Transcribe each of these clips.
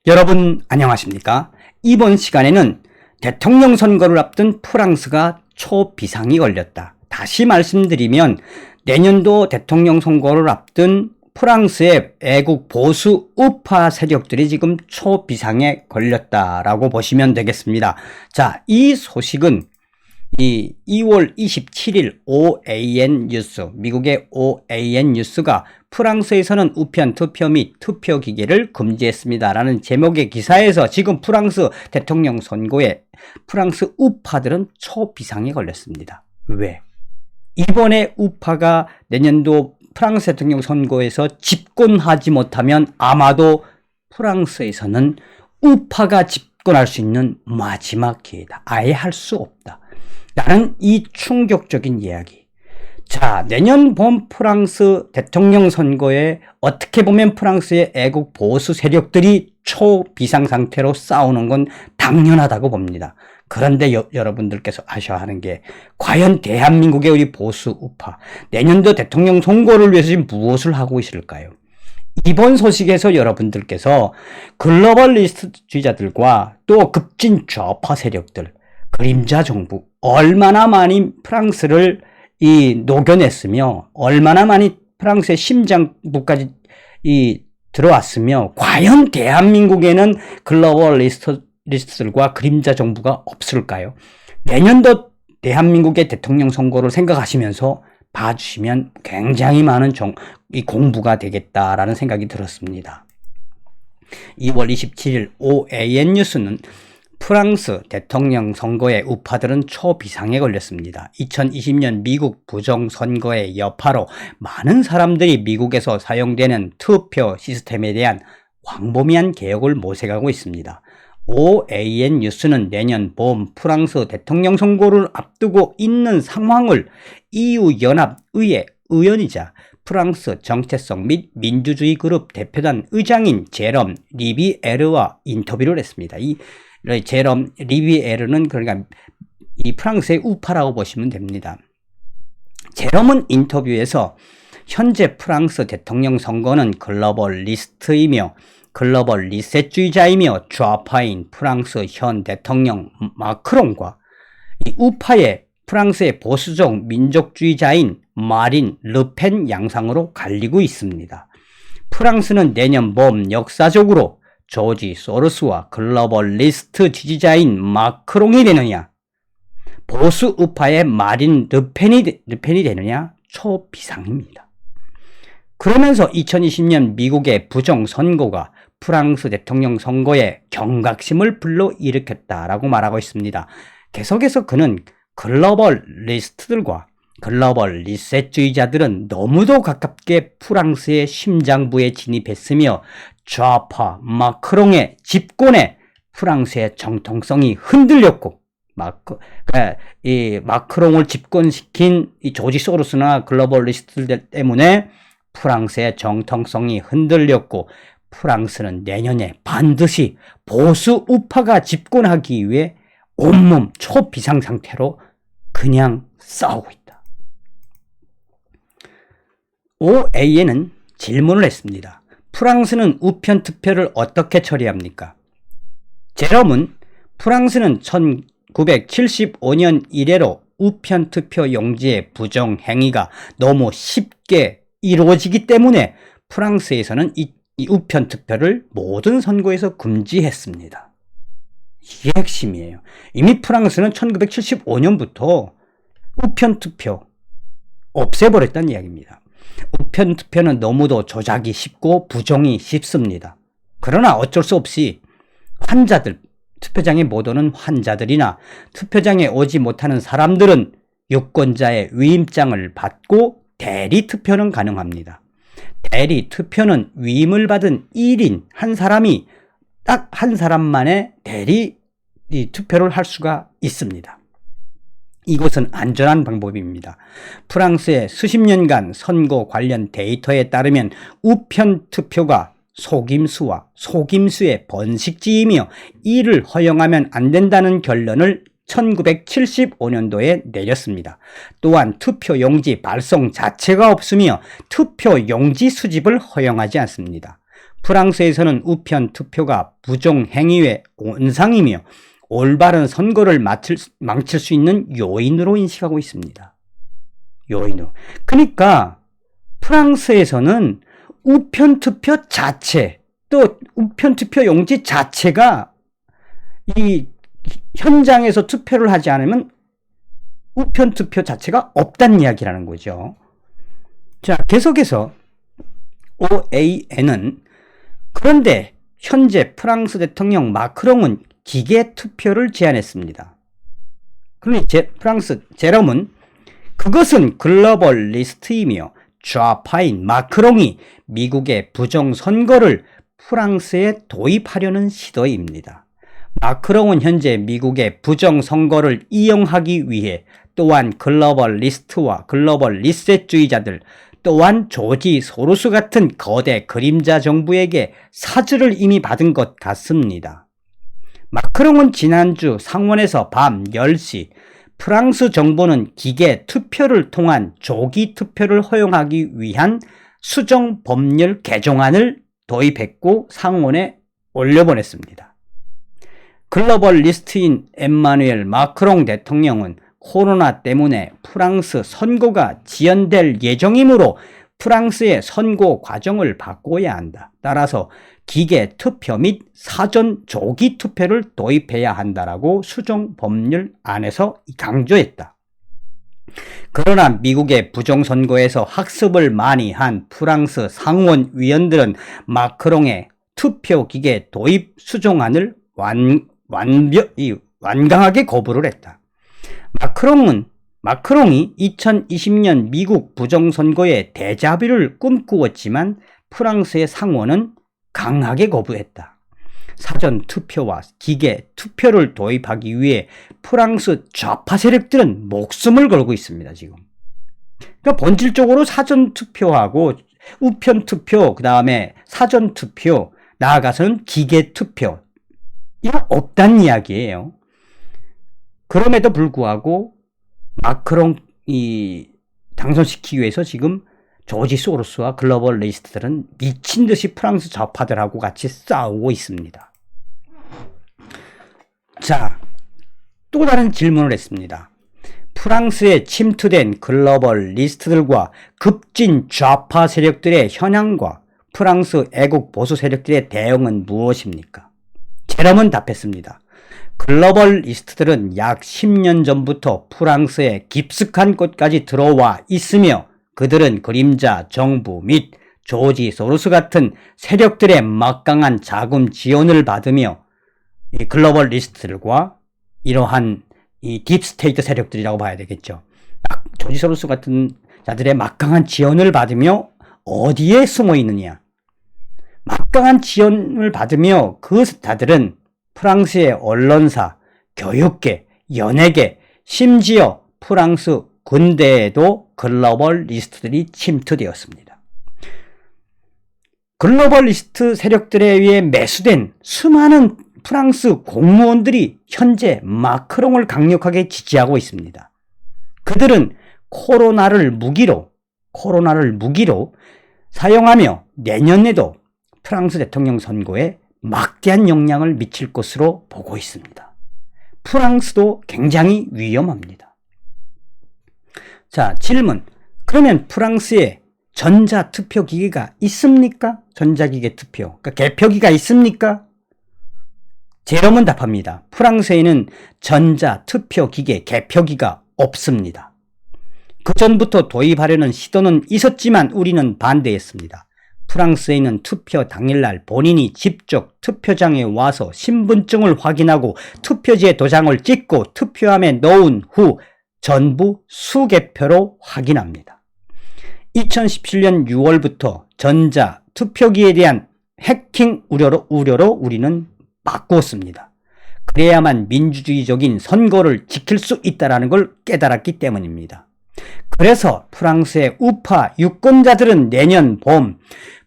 여러분 안녕하십니까? 이번 시간에는 대통령 선거를 앞둔 프랑스가 초비상이 걸렸다. 다시 말씀드리면 내년도 대통령 선거를 앞둔 프랑스의 애국 보수 우파 세력들이 지금 초비상에 걸렸다라고 보시면 되겠습니다. 자, 이 소식은 이 2월 27일 OAN 뉴스, 미국의 OAN 뉴스가 프랑스에서는 우편 투표 및 투표 기계를 금지했습니다라는 제목의 기사에서 지금 프랑스 대통령 선거에 프랑스 우파들은 초비상에 걸렸습니다. 왜? 이번에 우파가 내년도 프랑스 대통령 선거에서 집권하지 못하면 아마도 프랑스에서는 우파가 집권할 수 있는 마지막 기회다. 아예 할 수 없다. 라는 이 충격적인 이야기. 자, 내년 봄 프랑스 대통령 선거에 어떻게 보면 프랑스의 애국 보수 세력들이 초비상 상태로 싸우는 건 당연하다고 봅니다. 그런데 여러분들께서 아셔야 하는 게 과연 대한민국의 우리 보수 우파 내년도 대통령 선거를 위해서 지금 무엇을 하고 있을까요? 이번 소식에서 여러분들께서 글로벌리스트주의자들과 또 급진 좌파 세력들, 그림자 정부, 얼마나 많이 프랑스를 녹여냈으며 얼마나 많이 프랑스의 심장부까지 들어왔으며 과연 대한민국에는 글로벌리스트들과 그림자 정부가 없을까요? 내년도 대한민국의 대통령 선거를 생각하시면서 봐주시면 굉장히 많은 공부가 되겠다라는 생각이 들었습니다. 2월 27일 OAN 뉴스는 프랑스 대통령 선거에 우파들은 초비상에 걸렸습니다. 2020년 미국 부정선거의 여파로 많은 사람들이 미국에서 사용되는 투표 시스템에 대한 광범위한 개혁을 모색하고 있습니다. OAN 뉴스는 내년 봄 프랑스 대통령 선거를 앞두고 있는 상황을 EU-연합의회 의원이자 프랑스 정체성 및 민주주의 그룹 대표단 의장인 제롬 리비에르와 인터뷰를 했습니다. 제롬 리비에르는 그러니까 이 프랑스의 우파라고 보시면 됩니다. 제롬은 인터뷰에서 현재 프랑스 대통령 선거는 글로벌리스트이며 글로벌 리셋주의자이며 좌파인 프랑스 현 대통령 마크롱과 이 우파의 프랑스의 보수적 민족주의자인 마린 르펜 양상으로 갈리고 있습니다. 프랑스는 내년 봄 역사적으로 조지 소로스와 글로벌리스트 지지자인 마크롱이 되느냐, 보수 우파의 마린 르펜이 되느냐 초비상입니다. 그러면서 2020년 미국의 부정선거가 프랑스 대통령 선거에 경각심을 불러일으켰다라고 말하고 있습니다. 계속해서 그는 글로벌리스트들과 글로벌 리셋주의자들은 너무도 가깝게 프랑스의 심장부에 진입했으며 좌파 마크롱의 집권에 프랑스의 정통성이 흔들렸고 이 마크롱을 집권시킨 이 조지 소로스나 글로벌리스트들 때문에 프랑스의 정통성이 흔들렸고 프랑스는 내년에 반드시 보수 우파가 집권하기 위해 온몸 초비상 상태로 그냥 싸우고 있다. OAN은 질문을 했습니다. 프랑스는 우편 투표를 어떻게 처리합니까? 제롬은 프랑스는 1975년 이래로 우편 투표 용지의 부정 행위가 너무 쉽게 이루어지기 때문에 프랑스에서는 이 우편 투표를 모든 선거에서 금지했습니다. 이게 핵심이에요. 이미 프랑스는 1975년부터 우편 투표 없애버렸다는 이야기입니다. 우편 투표는 너무도 조작이 쉽고 부정이 쉽습니다. 그러나 어쩔 수 없이 투표장에 못 오는 환자들이나 투표장에 오지 못하는 사람들은 유권자의 위임장을 받고 대리 투표는 가능합니다. 대리 투표는 위임을 받은 1인 한 사람이 딱 한 사람만의 대리 투표를 할 수가 있습니다. 이것은 안전한 방법입니다. 프랑스의 수십 년간 선거 관련 데이터에 따르면 우편 투표가 속임수와 속임수의 번식지이며 이를 허용하면 안 된다는 결론을 1975년도에 내렸습니다. 또한 투표용지 발송 자체가 없으며 투표용지 수집을 허용하지 않습니다. 프랑스에서는 우편 투표가 부정 행위의 온상이며 올바른 선거를 망칠 수 있는 요인으로 인식하고 있습니다. 요인으로. 그러니까 프랑스에서는 우편 투표 자체, 또 우편 투표 용지 자체가 이 현장에서 투표를 하지 않으면 우편 투표 자체가 없다는 이야기라는 거죠. 자, 계속해서 OAN은 그런데 현재 프랑스 대통령 마크롱은 기계 투표를 제안했습니다. 그러니 프랑스 제롬은 그것은 글로벌리스트이며 좌파인 마크롱이 미국의 부정선거를 프랑스에 도입하려는 시도입니다. 마크롱은 현재 미국의 부정선거를 이용하기 위해 또한 글로벌리스트와 글로벌 리셋주의자들 또한 조지 소로스 같은 거대 그림자 정부에게 사주를 이미 받은 것 같습니다. 마크롱은 지난주 상원에서 밤 10시 프랑스 정부는 기계 투표를 통한 조기 투표를 허용하기 위한 수정 법률 개정안을 도입했고 상원에 올려보냈습니다. 글로벌 리스트인 엠마누엘 마크롱 대통령은 코로나 때문에 프랑스 선거가 지연될 예정이므로 프랑스의 선거 과정을 바꿔야 한다. 따라서 기계 투표 및 사전 조기 투표를 도입해야 한다라고 수정 법률 안에서 강조했다. 그러나 미국의 부정선거에서 학습을 많이 한 프랑스 상원 위원들은 마크롱의 투표 기계 도입 수정안을 완강하게 거부를 했다. 마크롱이 2020년 미국 부정선거의 데자뷰를 꿈꾸었지만 프랑스의 상원은 강하게 거부했다. 사전 투표와 기계 투표를 도입하기 위해 프랑스 좌파 세력들은 목숨을 걸고 있습니다, 지금. 그러니까 본질적으로 사전 투표하고 우편 투표, 그 다음에 사전 투표, 나아가서는 기계 투표, 이거 없다는 이야기예요. 그럼에도 불구하고 마크롱이 당선시키기 위해서 지금 조지 소로스와 글로벌 리스트들은 미친 듯이 프랑스 좌파들하고 같이 싸우고 있습니다. 자, 또 다른 질문을 했습니다. 프랑스에 침투된 글로벌 리스트들과 급진 좌파 세력들의 현황과 프랑스 애국 보수 세력들의 대응은 무엇입니까? 제롬은 답했습니다. 글로벌 리스트들은 약 10년 전부터 프랑스의 깊숙한 곳까지 들어와 있으며 그들은 그림자 정부 및 조지 소로스 같은 세력들의 막강한 자금 지원을 받으며 이 글로벌 리스트들과 이러한 이 딥스테이트 세력들이라고 봐야 되겠죠. 조지 소로스 같은 자들의 막강한 지원을 받으며 어디에 숨어 있느냐? 막강한 지원을 받으며 그 자들은 프랑스의 언론사, 교육계, 연예계, 심지어 프랑스 군대에도 글로벌 리스트들이 침투되었습니다. 글로벌 리스트 세력들에 의해 매수된 수많은 프랑스 공무원들이 현재 마크롱을 강력하게 지지하고 있습니다. 그들은 코로나를 무기로 사용하며 내년에도 프랑스 대통령 선거에 막대한 영향을 미칠 것으로 보고 있습니다. 프랑스도 굉장히 위험합니다. 자, 질문. 그러면 프랑스에 전자투표기계가 있습니까? 전자기계 투표. 그러니까 개표기가 있습니까? 제롬은 답합니다. 프랑스에는 전자투표기계, 개표기가 없습니다. 그전부터 도입하려는 시도는 있었지만 우리는 반대했습니다. 프랑스에는 투표 당일날 본인이 직접 투표장에 와서 신분증을 확인하고 투표지에 도장을 찍고 투표함에 넣은 후 전부 수개표로 확인합니다. 2017년 6월부터 전자 투표기에 대한 해킹 우려로 우리는 바꾸었습니다. 그래야만 민주주의적인 선거를 지킬 수 있다는 걸 깨달았기 때문입니다. 그래서 프랑스의 우파 유권자들은 내년 봄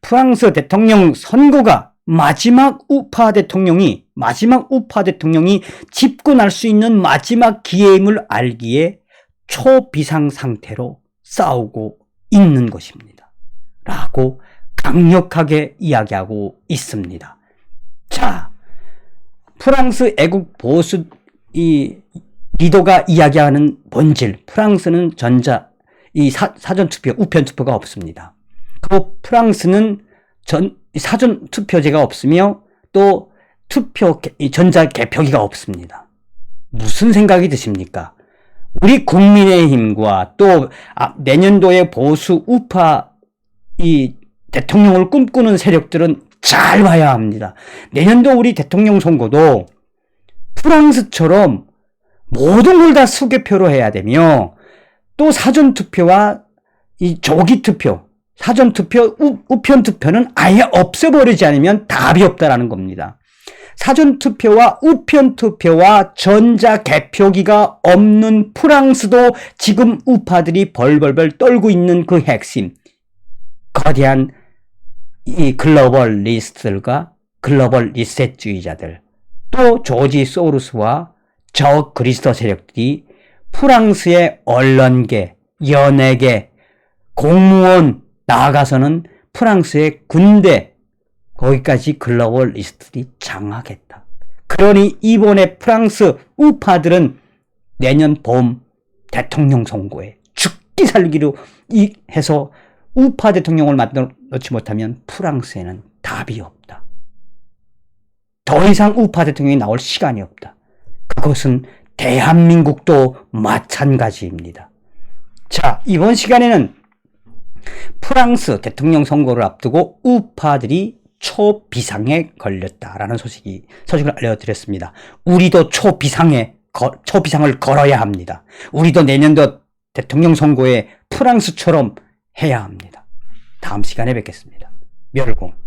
프랑스 대통령 선거가 마지막 우파 대통령이 집권할 수 있는 마지막 기회임을 알기에 초비상 상태로 싸우고 있는 것입니다. 라고 강력하게 이야기하고 있습니다. 자, 프랑스 애국 보수 리더가 이야기하는 본질, 프랑스는 사전투표, 우편투표가 없습니다. 그리고 프랑스는 사전투표제가 없으며 또 전자개표기가 없습니다. 무슨 생각이 드십니까? 우리 국민의힘과 또 내년도에 보수 우파 대통령을 꿈꾸는 세력들은 잘 봐야 합니다. 내년도 우리 대통령 선거도 프랑스처럼 모든 걸 다 수개표로 해야 되며 또 사전투표와 조기투표, 사전투표, 우편투표는 아예 없애버리지 않으면 답이 없다라는 겁니다. 사전투표와 우편투표와 전자개표기가 없는 프랑스도 지금 우파들이 벌벌벌 떨고 있는 그 핵심, 거대한 글로벌리스트들과 글로벌 리셋주의자들, 또 조지 소로스와 저 그리스도 세력들이 프랑스의 언론계, 연예계, 공무원, 나아가서는 프랑스의 군대, 거기까지 글로벌 리스트들이 장악했다. 그러니 이번에 프랑스 우파들은 내년 봄 대통령 선거에 죽기 살기로 해서 우파 대통령을 만들어 놓지 못하면 프랑스에는 답이 없다. 더 이상 우파 대통령이 나올 시간이 없다. 그것은 대한민국도 마찬가지입니다. 자, 이번 시간에는 프랑스 대통령 선거를 앞두고 우파들이 초비상에 걸렸다라는 소식을 알려드렸습니다. 우리도 초비상을 걸어야 합니다. 우리도 내년도 대통령 선거에 프랑스처럼 해야 합니다. 다음 시간에 뵙겠습니다. 멸공.